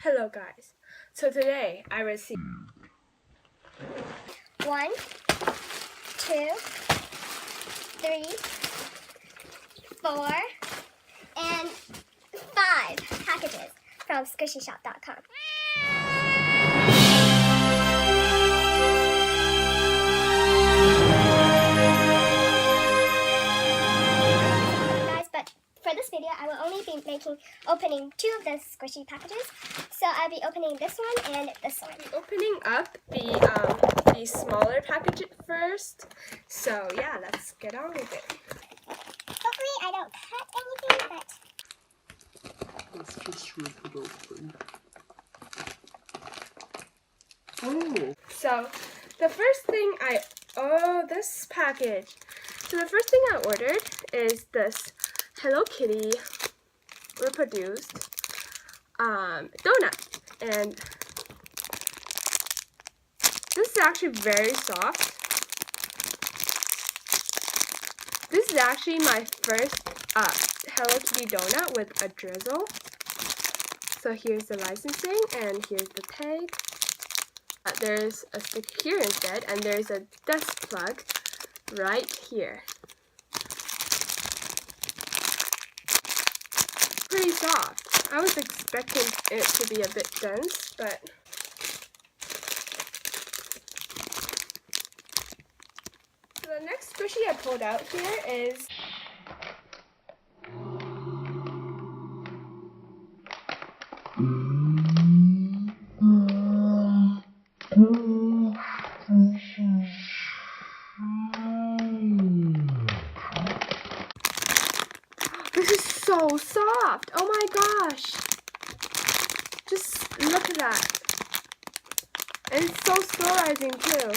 Hello guys, so today I received 1, 2, 3, 4, and 5 packages from SQISHYShop.com. Guys, but for this video I will only be opening 2 of the squishy packages. So I'll be opening this one and this one. opening up the smaller package first. So yeah, let's get on with it. Hopefully I don't cut anything, but let's just rip it open. Oh! So the first thing this package. So the first thing I ordered is this Hello Kitty reproduced donut, and this is actually very soft. This is actually my first Hello Kitty donut with a drizzle. So here's the licensing and here's the tag. There's a sticker here instead, and there's a desk plug right here. Pretty soft. I was expecting it to be a bit dense, but so the next squishy I pulled out here is this is so soft. Oh my gosh. Just look at that. And it's so sterilizing too.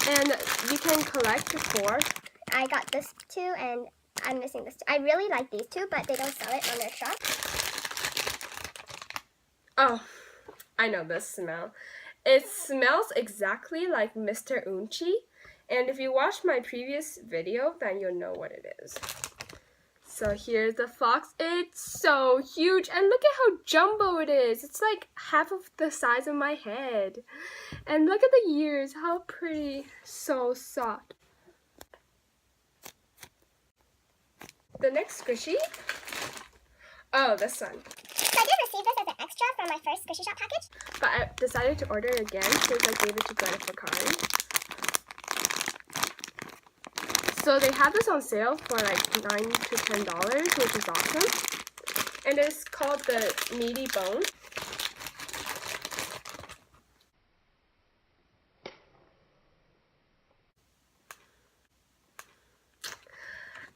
And you can collect 4. I got this 2 and I'm missing this 2. I really like these 2, but they don't sell it on their shop. Oh, I know this smell. It smells exactly like Mr. Unchi. And if you watched my previous video, then you'll know what it is. So here's the fox. It's so huge, and look at how jumbo it is. It's like half of the size of my head. And look at the ears, how pretty. So soft. The next squishy. Oh, this one. So I did receive this as an extra from my first Squishy Shop package. But I decided to order it again since I gave it to Jennifer Karen. So they have this on sale for like $9 to $10, which is awesome. And it's called the Meaty Bone.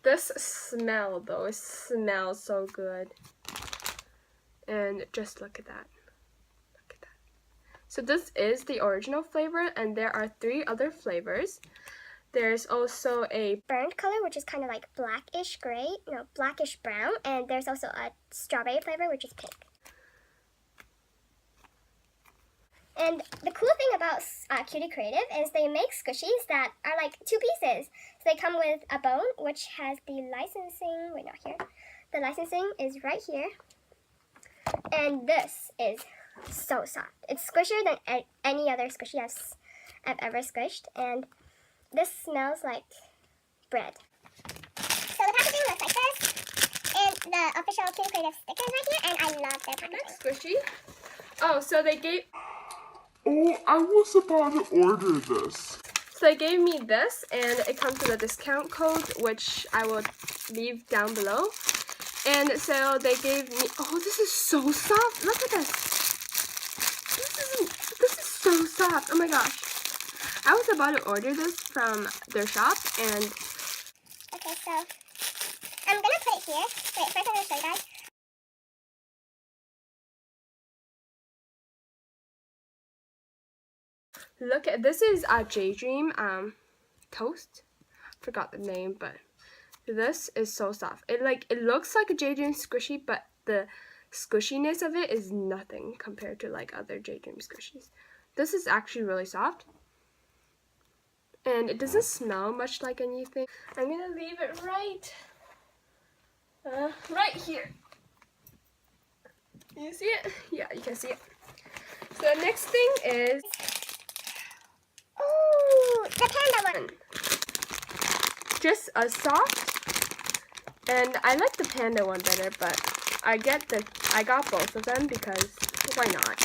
This smell though, it smells so good. And just look at that. Look at that. So this is the original flavor, and there are 3 other flavors. There's also a burnt color, which is kind of like blackish gray, blackish brown, and there's also a strawberry flavor, which is pink. And the cool thing about Cutie Creative is they make squishies that are like 2 pieces. So they come with a bone, which has the licensing, wait, not here. The licensing is right here. And this is so soft. It's squishier than any other squishy I've ever squished. And this smells like bread. So the packaging looks like this, and the official Cutie Creative sticker is right here, and I love their packaging. next squishy. Oh, so they gave... Oh, I was about to order this. So they gave me this, and it comes with a discount code, which I will leave down below. And so they gave me... Oh, this is so soft. Look at this. This is so soft. Oh my gosh. I was about to order this from their shop, and... Okay, so I'm going to put it here. Wait, first I'm going to show you guys. Look at... This is a J-Dream toast. Forgot the name, but this is so soft. It looks like a J-Dream squishy, but the squishiness of it is nothing compared to like other J-Dream squishies. This is actually really soft. And it doesn't smell much like anything. I'm gonna leave it right here. You see it? Yeah, you can see it. So the next thing is the panda one. Just a soft, and I like the panda one better, but I got both of them because why not?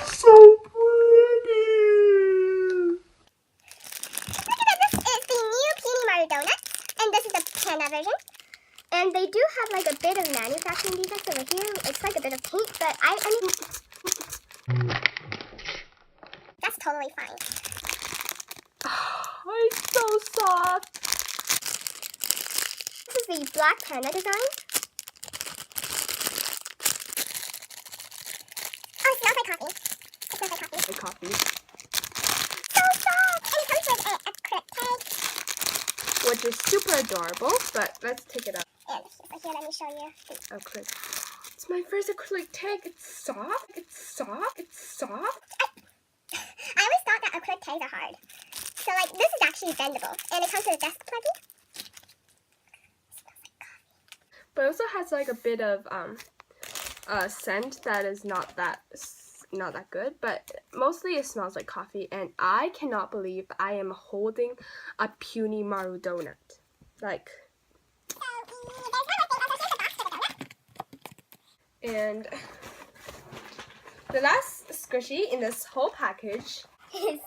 So pretty. This is the new puni maru donut, and this is the panda version. And they do have like a bit of manufacturing defects over here. It's like a bit of paint, but I mean, That's totally fine. oh, it's so soft. This is the black panda design. Oh, it smells like coffee. It smells like coffee. The coffee, So soft! And it comes with a acrylic tag. which is super adorable. But let's take it out. And here, let me show you. Acrylic. It's my first acrylic tag. It's soft. It's soft. It's soft. I always thought that acrylic tags are hard. So, like, this is actually bendable. And it comes with a desk pluggy. But it also has like a bit of scent that is not that good, but mostly it smells like coffee, and I cannot believe I am holding a puny maru donut. Like, and the last squishy in this whole package is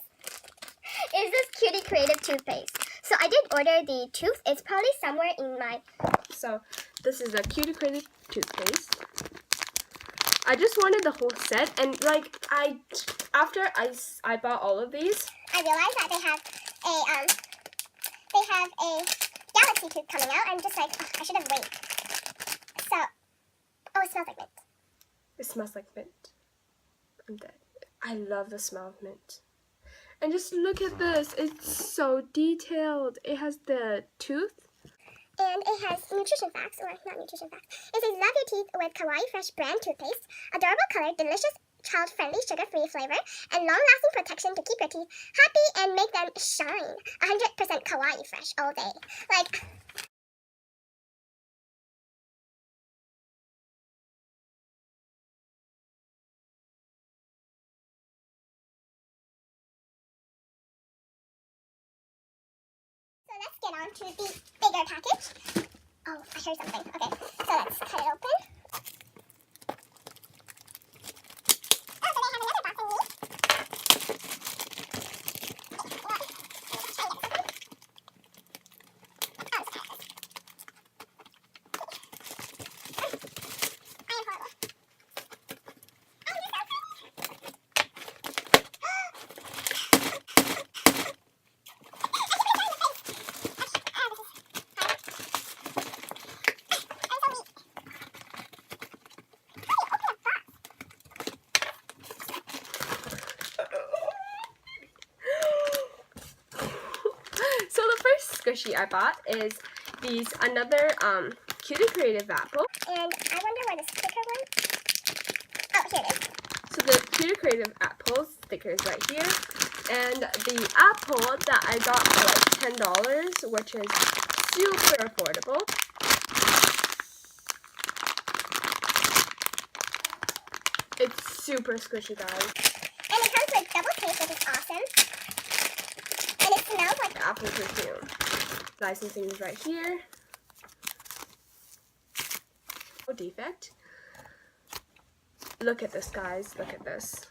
this Cutie Creative toothpaste. So I did order the tooth. It's probably somewhere in my... So this is a Cutie Creative toothpaste. I just wanted the whole set, and like after I bought all of these, I realized that they have a galaxy tooth coming out. I'm just like, oh, I should have waited. So, oh, it smells like mint. it smells like mint. I'm dead. I love the smell of mint. And just look at this. It's so detailed. It has the tooth. And it has nutrition facts, or not nutrition facts. It says, love your teeth with Kawaii Fresh brand toothpaste. Adorable color, delicious, child-friendly, sugar-free flavor, and long-lasting protection to keep your teeth happy and make them shine. 100% Kawaii Fresh all day. Like... So let's get on to the bigger package. Oh, I heard something. Okay, so let's cut it open. Oh, so they have another box in these. I am horrible. So the first squishy I bought is another Cutie Creative apple. And I wonder where the sticker went. Oh, here it is. So the Cutie Creative apple sticker is right here, and the apple that I got for like $10, which is super affordable. It's super squishy, guys. And it comes with double tape, which is awesome. And it smells like Apple perfume. Licensing is right here. No defect. Look at this, guys. Look at this.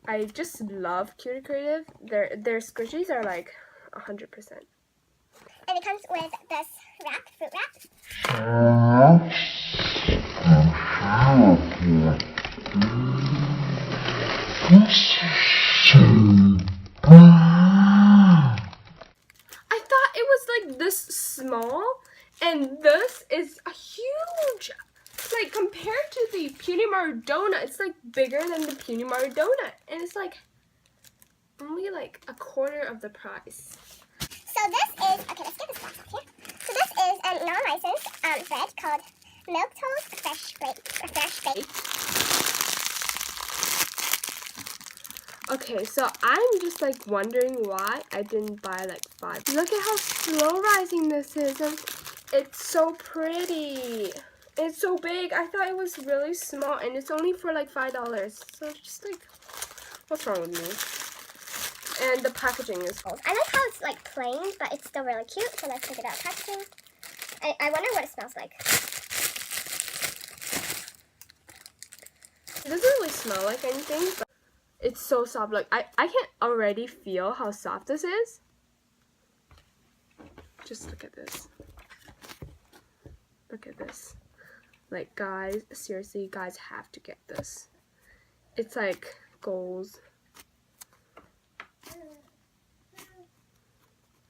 I just love Cutie Creative. Their squishies are like 100%. And it comes with this wrap, fruit wrap. I thought it was like this small, and this is a huge. like compared to the Puni Maru donut, it's like bigger than the Puni Maru donut, and it's like only like a quarter of the price. So this is, okay, let's get this box off here. So this is a non-licensed bread called Milk Toast Fresh Baked. Okay, so I'm just like wondering why I didn't buy like 5. Look at how slow rising this is. And it's so pretty. It's so big. I thought it was really small, and it's only for like $5. So it's just like, what's wrong with me? And the packaging is cool. I like how it's like plain, but it's still really cute. So let's check it out. Packaging. I wonder what it smells like. It doesn't really smell like anything, but it's so soft. Like I can already feel how soft this is. Just look at this. Look at this. Like guys, seriously, you guys have to get this. It's like goals.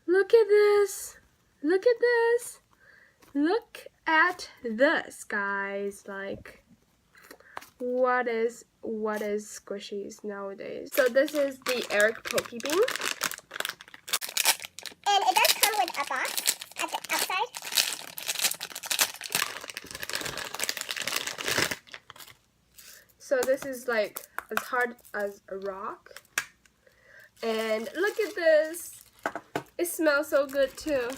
Look at this. Look at this. Look at this, guys. Like, what is squishies nowadays? So this is the Eric Poke Bean. And it does come with a box at the outside. So this is like as hard as a rock. And look at this. It smells so good too.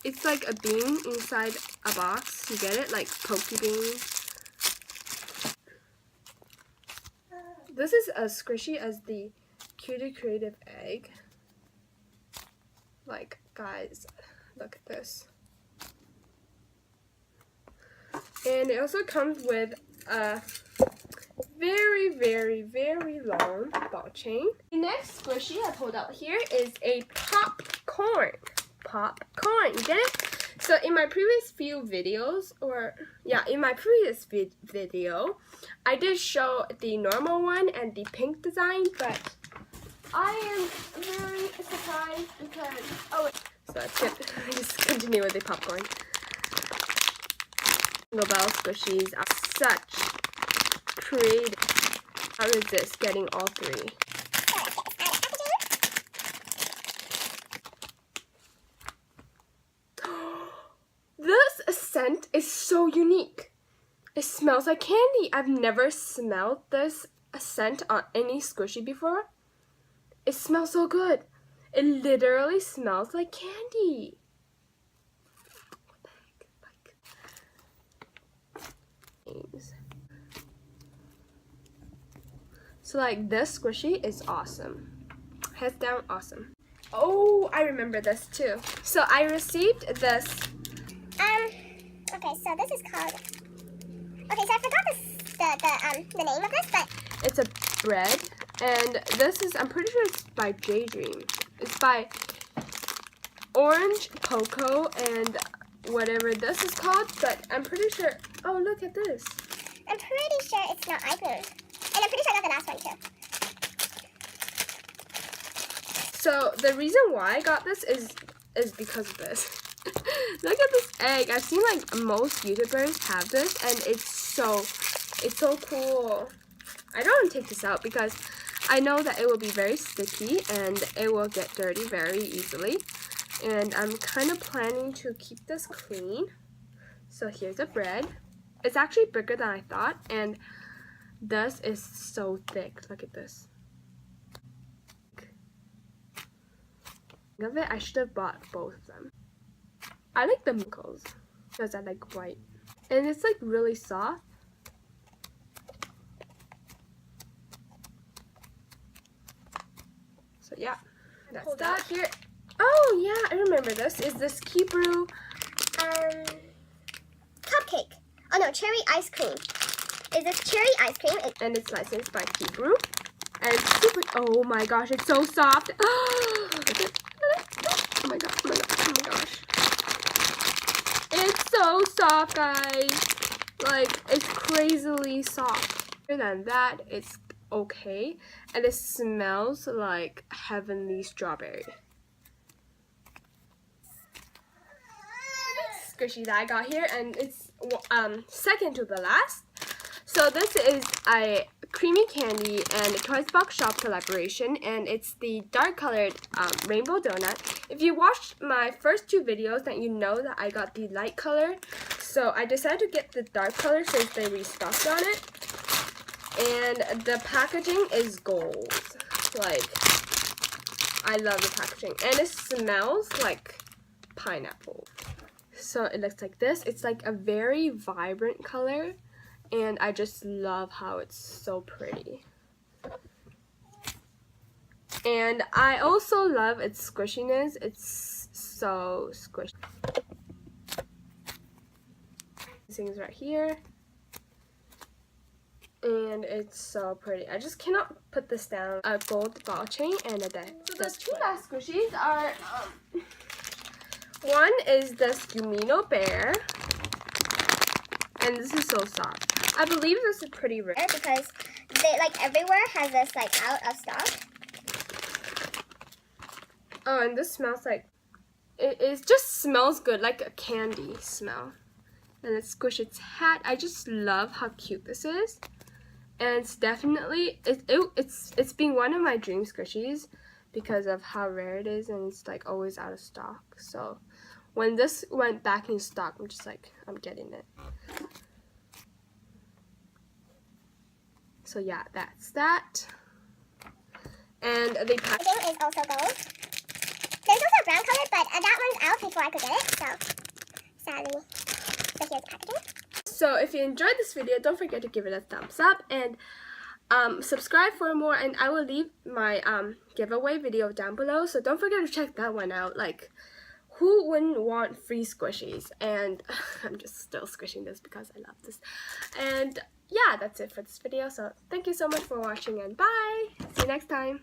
It's like a bean inside a box. You get it? Like poke bean. This is as squishy as the Cutie Creative egg. Like, guys, look at this. And it also comes with a very, very, very long ball chain. The next squishy I pulled out here is a popcorn. Popcorn, you get it? So in my previous few videos, in my previous video, I did show the normal one and the pink design, but I am very surprised because, so let's just continue with the popcorn. Jingle Bell squishies are such creative. How is this getting all 3? This scent is so unique. It smells like candy. I've never smelled this scent on any squishy before. It smells so good. It literally smells like candy. What the heck? Like, so like this squishy is awesome. Hands down awesome. Oh, I remember this too. So I received this. Okay, so this is called. Okay, so I forgot the name of this, but it's a bread, and this is, I'm pretty sure it's by J Dream. It's by Orange Cocoa and whatever this is called, but I'm pretty sure. Oh, look at this. I'm pretty sure it's not iPoon, and I'm pretty sure I got the last one too. So the reason why I got this is because of this. Look at this egg. I've seen like most YouTubers have this, and it's so cool. I don't want to take this out because I know that it will be very sticky and it will get dirty very easily. And I'm kind of planning to keep this clean. So here's a bread. It's actually bigger than I thought, and this is so thick. Look at this. Of it, I should have bought both of them. I like the wrinkles because I like white, and it's like really soft. So yeah, that's that here. Oh yeah, I remember this. Is this Kibru Cupcake? Oh no, cherry ice cream. Is this cherry ice cream? And it's licensed by Kibru. And it's super. Oh my gosh, it's so soft. Oh my god, oh my god, oh my gosh. It's so soft, guys. Like, it's crazily soft. Other than that, it's okay. And it smells like heavenly strawberry. Squishy that I got here, and it's second to the last. So this is a creamy candy and a Toys Box Shop collaboration, and it's the dark colored rainbow donut. If you watched my first 2 videos, then you know that I got the light color. So I decided to get the dark color since they restocked on it. And the packaging is gold. Like, I love the packaging. And it smells like pineapple. So it looks like this. It's like a very vibrant color. And I just love how it's so pretty. And I also love its squishiness. It's so squishy. These things right here. And it's so pretty. I just cannot put this down. A gold ball chain and a deck. So the 2 last squishies are, one is the Skumino bear. And this is so soft. I believe this is pretty rare because they like everywhere has this like out of stock. Oh, and this smells like it just smells good, like a candy smell. And it's Squish its hat. I just love how cute this is, and it's definitely it's been one of my dream squishies because of how rare it is, and it's like always out of stock. So when this went back in stock, I'm just like, I'm getting it. So yeah, that's that. And the packaging is also gold. There's also a brown color, but that one's out before I could get it, so sadly. So here's the packaging. So if you enjoyed this video, don't forget to give it a thumbs up and subscribe for more. And I will leave my giveaway video down below, so don't forget to check that one out. Like, who wouldn't want free squishies? And I'm just still squishing this because I love this. And yeah, that's it for this video. So thank you so much for watching, and bye! See you next time!